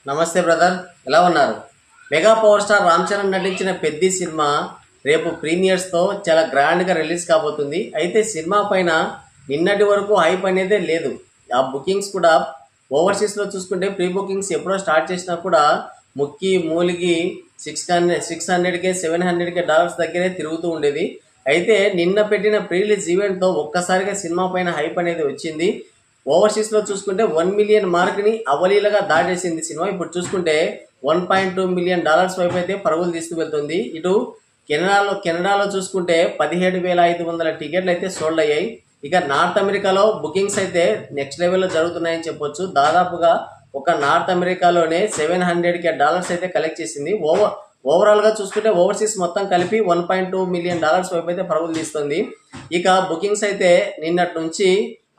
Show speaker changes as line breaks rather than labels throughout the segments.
నమస్తే బ్రదర్, ఎలా ఉన్నారు? Mega power star Ram Charan నటించిన పెద్ది సినిమా రేపు ప్రీమియర్స్తో చాలా గ్రాండ్గా రిలీజ్ కాబోతుంది. అయితే సినిమా పైన నిన్నటి వరకు హైప్ అనేదే లేదు. ఆ బుకింగ్స్ కూడా ఓవర్సీస్లో చూసుకుంటే ప్రీ బుకింగ్స్ ఎప్పుడో స్టార్ట్ చేసినా కూడా ముక్కి మూలిగి 600కే 700కే డాలర్స్ దగ్గరే తిరుగుతూ ఉండేది. అయితే నిన్న పెట్టిన ప్రీ రిలీజ్ ఈవెంట్తో ఒక్కసారిగా సినిమా పైన హైప్ అనేది వచ్చింది. ఓవర్సీస్లో చూసుకుంటే 1 మిలియన్ మార్క్ని అవలీలగా దాటేసింది సినిమా. ఇప్పుడు చూసుకుంటే $1.2 మిలియన్ వైపు అయితే పరుగులు తీసుకువెళ్తుంది. ఇటు కెనడాలో చూసుకుంటే 17,500 టికెట్లు అయితే సోల్డ్ అయ్యాయి. ఇక నార్త్ అమెరికాలో బుకింగ్స్ అయితే నెక్స్ట్ లెవెల్లో జరుగుతున్నాయని చెప్పొచ్చు. దాదాపుగా ఒక నార్త్ అమెరికాలోనే $700కే అయితే కలెక్ట్ చేసింది. ఓవరాల్గా చూసుకుంటే ఓవర్సీస్ మొత్తం కలిపి $1.2 మిలియన్ వైపు అయితే పరుగులు తీస్తుంది. ఇక బుకింగ్స్ అయితే నిన్నటి నుంచి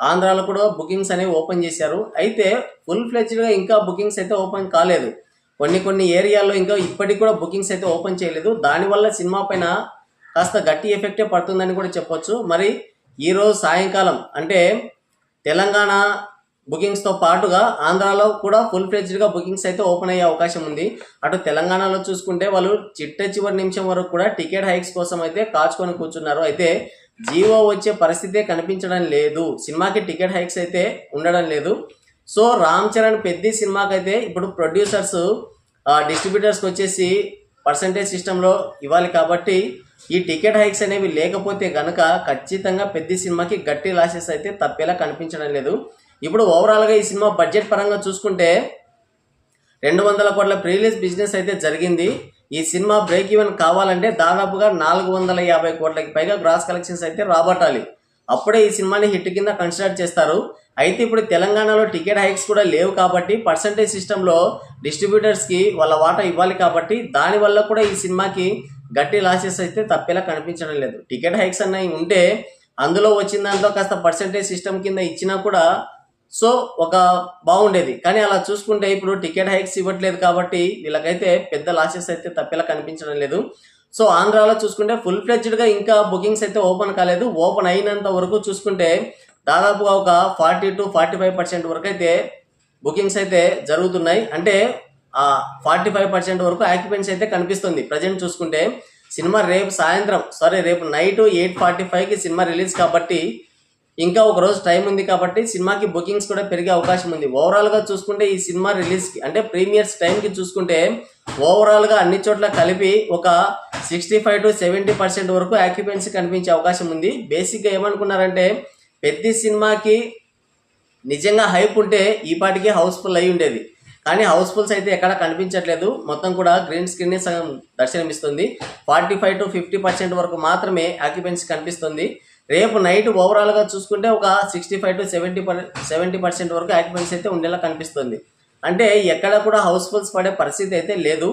ఆంధ్రాలో కూడా బుకింగ్స్ అనేవి ఓపెన్ చేశారు. అయితే ఫుల్ ఫ్లెడ్జ్డ్గా ఇంకా బుకింగ్స్ అయితే ఓపెన్ కాలేదు. కొన్ని ఏరియాల్లో ఇంకా ఇప్పటికి కూడా బుకింగ్స్ అయితే ఓపెన్ చేయలేదు. దానివల్ల సినిమా పైన కాస్త గట్టి ఎఫెక్టే పడుతుందని కూడా చెప్పొచ్చు. మరి ఈరోజు సాయంకాలం అంటే తెలంగాణ బుకింగ్స్తో పాటుగా ఆంధ్రాలో కూడా ఫుల్ ఫ్లెడ్జ్డ్గా బుకింగ్స్ అయితే ఓపెన్ అయ్యే అవకాశం ఉంది. అటు తెలంగాణలో చూసుకుంటే వాళ్ళు చివరి నిమిషం వరకు కూడా టికెట్ హైక్స్ కోసం అయితే కాచుకొని కూర్చున్నారు. అయితే జీవో వచ్చే పరిస్థితే కనిపించడం లేదు. సినిమాకి టికెట్ హైక్స్ అయితే ఉండడం లేదు. సో రామ్ చరణ్ పెద్ద సినిమాకి అయితే ఇప్పుడు ప్రొడ్యూసర్స్ డిస్ట్రిబ్యూటర్స్కి వచ్చేసి పర్సంటేజ్ సిస్టంలో ఇవ్వాలి. కాబట్టి ఈ టికెట్ హైక్స్ అనేవి లేకపోతే గనక ఖచ్చితంగా పెద్ద సినిమాకి గట్టి లాసెస్ అయితే తప్పేలా కనిపించడం లేదు. ఇప్పుడు ఓవరాల్గా ఈ సినిమా బడ్జెట్ పరంగా చూసుకుంటే 200 కోట్ల ప్రీ రిలీజ్ బిజినెస్ అయితే జరిగింది. ఈ సినిమా బ్రేక్ ఈవెన్ కావాలంటే దాదాపుగా 450 కోట్లకి పైగా గ్రాస్ కలెక్షన్స్ అయితే రాబట్టాలి. అప్పుడే ఈ సినిమాని హిట్ కింద కన్సిడర్ చేస్తారు. అయితే ఇప్పుడు తెలంగాణలో టికెట్ హైక్స్ కూడా లేవు కాబట్టి పర్సంటేజ్ సిస్టంలో డిస్ట్రిబ్యూటర్స్కి వాళ్ళ వాటా ఇవ్వాలి. కాబట్టి దానివల్ల కూడా ఈ సినిమాకి గట్టి లాసెస్ అయితే తప్పేలా కనిపించడం లేదు. టికెట్ హైక్స్ అన్నవి ఉంటే అందులో వచ్చిన దాంట్లో కాస్త పర్సంటేజ్ సిస్టమ్ కింద ఇచ్చినా కూడా సో ఒక బాగుండేది. కానీ అలా చూసుకుంటే ఇప్పుడు టికెట్ హైక్స్ ఇవ్వట్లేదు కాబట్టి వీళ్ళకైతే పెద్ద లాసెస్ అయితే తప్పేలా కనిపించడం లేదు. సో ఆంధ్రాలో చూసుకుంటే ఫుల్ ఫ్లెడ్జ్డ్గా ఇంకా బుకింగ్స్ అయితే ఓపెన్ కాలేదు. ఓపెన్ అయినంత వరకు చూసుకుంటే దాదాపుగా ఒక 40 to 45% వరకు అయితే బుకింగ్స్ అయితే జరుగుతున్నాయి. అంటే 45% వరకు ఆక్యుపెన్సీ అయితే కనిపిస్తుంది. ప్రజెంట్ చూసుకుంటే సినిమా రేపు నైట్ 8:45కి సినిమా రిలీజ్ కాబట్టి ఇంకా ఒక రోజు టైం ఉంది కాబట్టి సినిమాకి బుకింగ్స్ కూడా పెరిగే అవకాశం ఉంది. ఓవరాల్గా చూసుకుంటే ఈ సినిమా రిలీజ్కి అంటే ప్రీమియర్స్ టైంకి చూసుకుంటే ఓవరాల్గా అన్ని చోట్ల కలిపి ఒక 65 to 70% వరకు ఆక్యుపెన్సీ కనిపించే అవకాశం ఉంది. బేసిక్గా ఏమనుకున్నారంటే పెద్ద సినిమాకి నిజంగా హైప్ ఉంటే ఈ పాటికి హౌస్ఫుల్ అయి ఉండేది. కానీ హౌస్ఫుల్స్ అయితే ఎక్కడ కనిపించట్లేదు. మొత్తం కూడా గ్రీన్ స్క్రీన్ సగం దర్శనమిస్తుంది. 45 to 50% వరకు మాత్రమే ఆక్యుపెన్సీ కనిపిస్తుంది. రేపు నైట్ ఓవరాల్గా చూసుకుంటే ఒక 65 to 70% వరకు ఆక్యుపెన్సీ అయితే ఉండేలా కనిపిస్తుంది. అంటే ఎక్కడ కూడా హౌస్ఫుల్స్ పడే పరిస్థితి అయితే లేదు.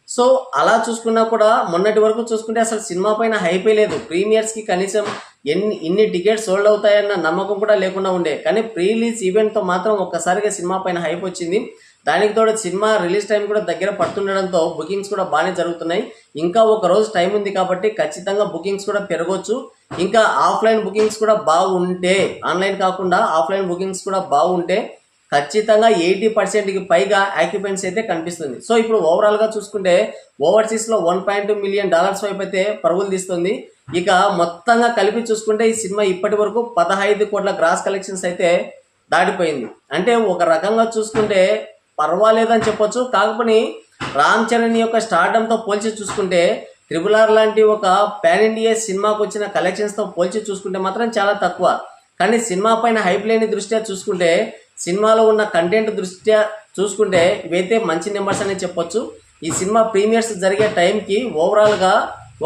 సో అలా చూసుకున్నా కూడా మొన్నటి వరకు చూసుకుంటే అసలు సినిమా పైన హైపే లేదు. ప్రీమియర్స్కి కనీసం ఇన్ని టికెట్స్ సోల్డ్ అవుతాయన్న నమ్మకం కూడా లేకుండా ఉండే. కానీ ప్రీ రిలీజ్ ఈవెంట్తో మాత్రం ఒక్కసారిగా సినిమా పైన హైప్ వచ్చింది. దానికి తోడు సినిమా రిలీజ్ టైం కూడా దగ్గర పడుతుండడంతో బుకింగ్స్ కూడా బాగానే జరుగుతున్నాయి. ఇంకా ఒక రోజు టైం ఉంది కాబట్టి ఖచ్చితంగా బుకింగ్స్ కూడా పెరగవచ్చు. ఇంకా ఆఫ్లైన్ బుకింగ్స్ కూడా బాగుంటే, ఆన్లైన్ కాకుండా ఆఫ్లైన్ బుకింగ్స్ కూడా బాగుంటే ఖచ్చితంగా 80%కి పైగా ఆక్యుపెన్సీ అయితే కనిపిస్తుంది. సో ఇప్పుడు ఓవరాల్గా చూసుకుంటే ఓవర్సీస్లో $1.2 మిలియన్ వైపు అయితే పరుగులు తీస్తుంది. ఇక మొత్తంగా కలిపి చూసుకుంటే ఈ సినిమా ఇప్పటి వరకు 15 కోట్ల గ్రాస్ కలెక్షన్స్ అయితే దాటిపోయింది. అంటే ఒక రకంగా చూసుకుంటే పర్వాలేదని చెప్పొచ్చు. కాకపోతే రామ్ చరణ్ యొక్క స్టార్డంతో పోల్చి చూసుకుంటే RRR లాంటి ఒక పాన్ ఇండియా సినిమాకు వచ్చిన కలెక్షన్స్తో పోల్చి చూసుకుంటే మాత్రం చాలా తక్కువ. కానీ సినిమా పైన హైప్ లేని దృష్ట్యా చూసుకుంటే, సినిమాలో ఉన్న కంటెంట్ దృష్ట్యా చూసుకుంటే ఇవైతే మంచి నెంబర్స్ అని చెప్పొచ్చు. ఈ సినిమా ప్రీమియర్స్ జరిగే టైంకి ఓవరాల్గా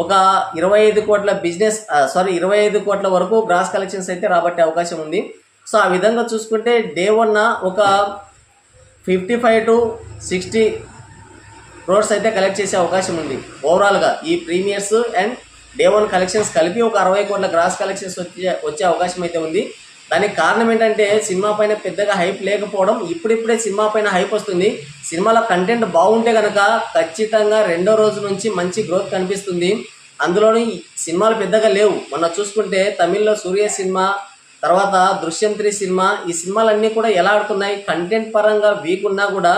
ఒక 25 కోట్ల వరకు గ్రాస్ కలెక్షన్స్ అయితే రాబట్టే అవకాశం ఉంది. సో ఆ విధంగా చూసుకుంటే డే 1 ఒక 55 to 60 crores అయితే కలెక్ట్ చేసే అవకాశం ఉంది. ఓవరాల్గా ఈ ప్రీమియర్స్ అండ్ డే 1 కలెక్షన్స్ కలిపి ఒక 60 కోట్ల గ్రాస్ కలెక్షన్స్ వచ్చే అవకాశం అయితే ఉంది. దానికి కారణం ఏంటంటే సినిమా పైన పెద్దగా హైప్ లేకపోవడం. ఇప్పుడిప్పుడే సినిమా పైన హైప్ వస్తుంది. సినిమాలో కంటెంట్ బాగుంటే కనుక ఖచ్చితంగా రెండో రోజు నుంచి మంచి గ్రోత్ కనిపిస్తుంది. అందులోని సినిమాలు పెద్దగా లేవు. మొన్న చూసుకుంటే తమిళ్లో సూర్య సినిమా, తర్వాత దృశ్యం 3 సినిమా, ఈ సినిమాలన్నీ కూడా ఎలా ఆడుతున్నాయి, కంటెంట్ పరంగా వీక్ ఉన్నా కూడా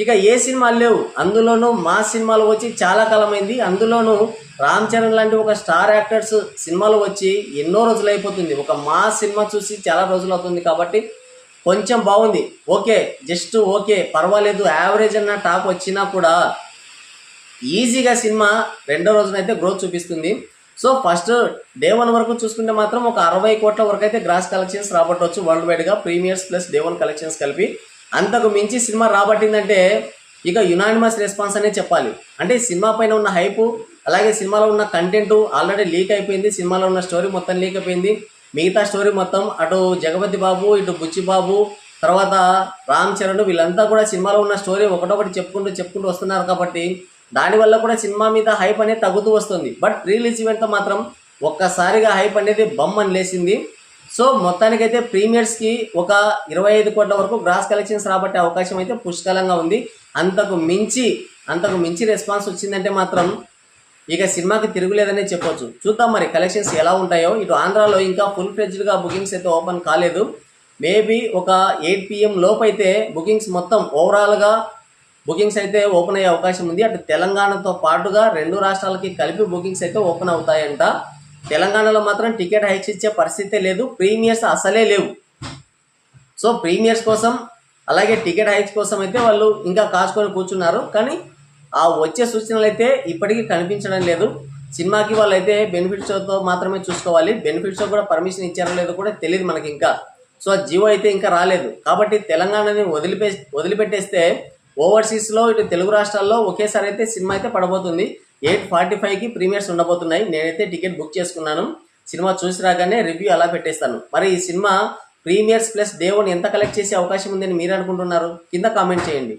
ఇక ఏ సినిమాలు లేవు, అందులోనూ మా సినిమాలు వచ్చి చాలా కాలమైంది. అందులోనూ రామ్ చరణ్ లాంటి ఒక స్టార్ యాక్టర్స్ సినిమాలు వచ్చి ఎన్నో రోజులు అయిపోతుంది. ఒక మా సినిమా చూసి చాలా రోజులు అవుతుంది. కాబట్టి కొంచెం బాగుంది, ఓకే, జస్ట్ ఓకే, పర్వాలేదు, యావరేజ్ అన్న టాక్ వచ్చినా కూడా ఈజీగా సినిమా రెండో రోజునైతే గ్రోత్ చూపిస్తుంది. సో ఫస్ట్ డే 1 వరకు చూసుకుంటే మాత్రం ఒక 60 కోట్ల వరకు అయితే గ్రాస్ కలెక్షన్స్ రాబట్టవచ్చు వరల్డ్ వైడ్గా, ప్రీమియర్స్ ప్లస్ డే 1 కలెక్షన్స్ కలిపి. అంతకు మించి సినిమా రాబట్టిందంటే ఇక యునానిమస్ రెస్పాన్స్ అనే చెప్పాలి. అంటే సినిమా పైన ఉన్న హైపు, అలాగే సినిమాలో ఉన్న కంటెంట్ ఆల్రెడీ లీక్ అయిపోయింది. సినిమాలో ఉన్న స్టోరీ మొత్తం లీక్ అయిపోయింది. మిగతా స్టోరీ మొత్తం అటు జగపతి బాబు, ఇటు బుచ్చిబాబు, తర్వాత రామ్ చరణ్, వీళ్ళంతా కూడా సినిమాలో ఉన్న స్టోరీ ఒకటొకటి చెప్పుకుంటూ వస్తున్నారు. కాబట్టి దానివల్ల కూడా సినిమా మీద హైప్ అనేది తగ్గుతూ వస్తుంది. బట్ రిలీజ్ ఈవెంట్తో మాత్రం ఒక్కసారిగా హైప్ అనేది బమ్మని లేసింది. సో మొత్తానికైతే ప్రీమియర్స్కి ఒక 25 కోట్ల వరకు గ్రాస్ కలెక్షన్స్ రాబట్టే అవకాశం అయితే పుష్కలంగా ఉంది. అంతకు మించి రెస్పాన్స్ వచ్చిందంటే మాత్రం ఇక సినిమాకి తిరుగులేదనే చెప్పొచ్చు. చూద్దాం మరి కలెక్షన్స్ ఎలా ఉంటాయో. ఇటు ఆంధ్రాలో ఇంకా ఫుల్ ఫ్లెడ్జ్డ్గా బుకింగ్స్ అయితే ఓపెన్ కాలేదు. మేబీ ఒక 8 PM లోపు అయితే బుకింగ్స్ మొత్తం ఓవరాల్గా బుకింగ్స్ అయితే ఓపెన్ అయ్యే అవకాశం ఉంది. అటు తెలంగాణతో పాటుగా 2 రాష్ట్రాలకి కలిపి బుకింగ్స్ అయితే ఓపెన్ అవుతాయంట. తెలంగాణలో మాత్రం టికెట్ హైక్స్ ఇచ్చే పరిస్థితే లేదు, ప్రీమియర్స్ అసలే లేవు. సో ప్రీమియర్స్ కోసం అలాగే టికెట్ హైక్స్ కోసం అయితే వాళ్ళు ఇంకా కాచుకొని కూర్చున్నారు. కానీ ఆ వచ్చే సూచనలు అయితే ఇప్పటికీ కనిపించడం లేదు. సినిమాకి వాళ్ళు అయితే బెనిఫిట్ షోతో మాత్రమే చూసుకోవాలి. బెనిఫిట్ షో కూడా పర్మిషన్ ఇచ్చారో లేదో కూడా తెలియదు మనకి ఇంకా. సో జియో అయితే ఇంకా రాలేదు. కాబట్టి తెలంగాణని వదిలిపెట్టేస్తే ఓవర్సీస్లో ఇటు తెలుగు రాష్ట్రాల్లో ఒకేసారి అయితే సినిమా అయితే పడబోతుంది. 8:45కి ప్రీమియర్స్ ఉండబోతున్నాయి. నేనైతే టికెట్ బుక్ చేసుకున్నాను. సినిమా చూసి రాగానే రివ్యూ అలా పెట్టేస్తాను. మరి ఈ సినిమా ప్రీమియర్స్ ప్లస్ డే 1 ఎంత కలెక్ట్ చేసే అవకాశం ఉందని మీరు అనుకుంటున్నారు? కింద కామెంట్ చేయండి.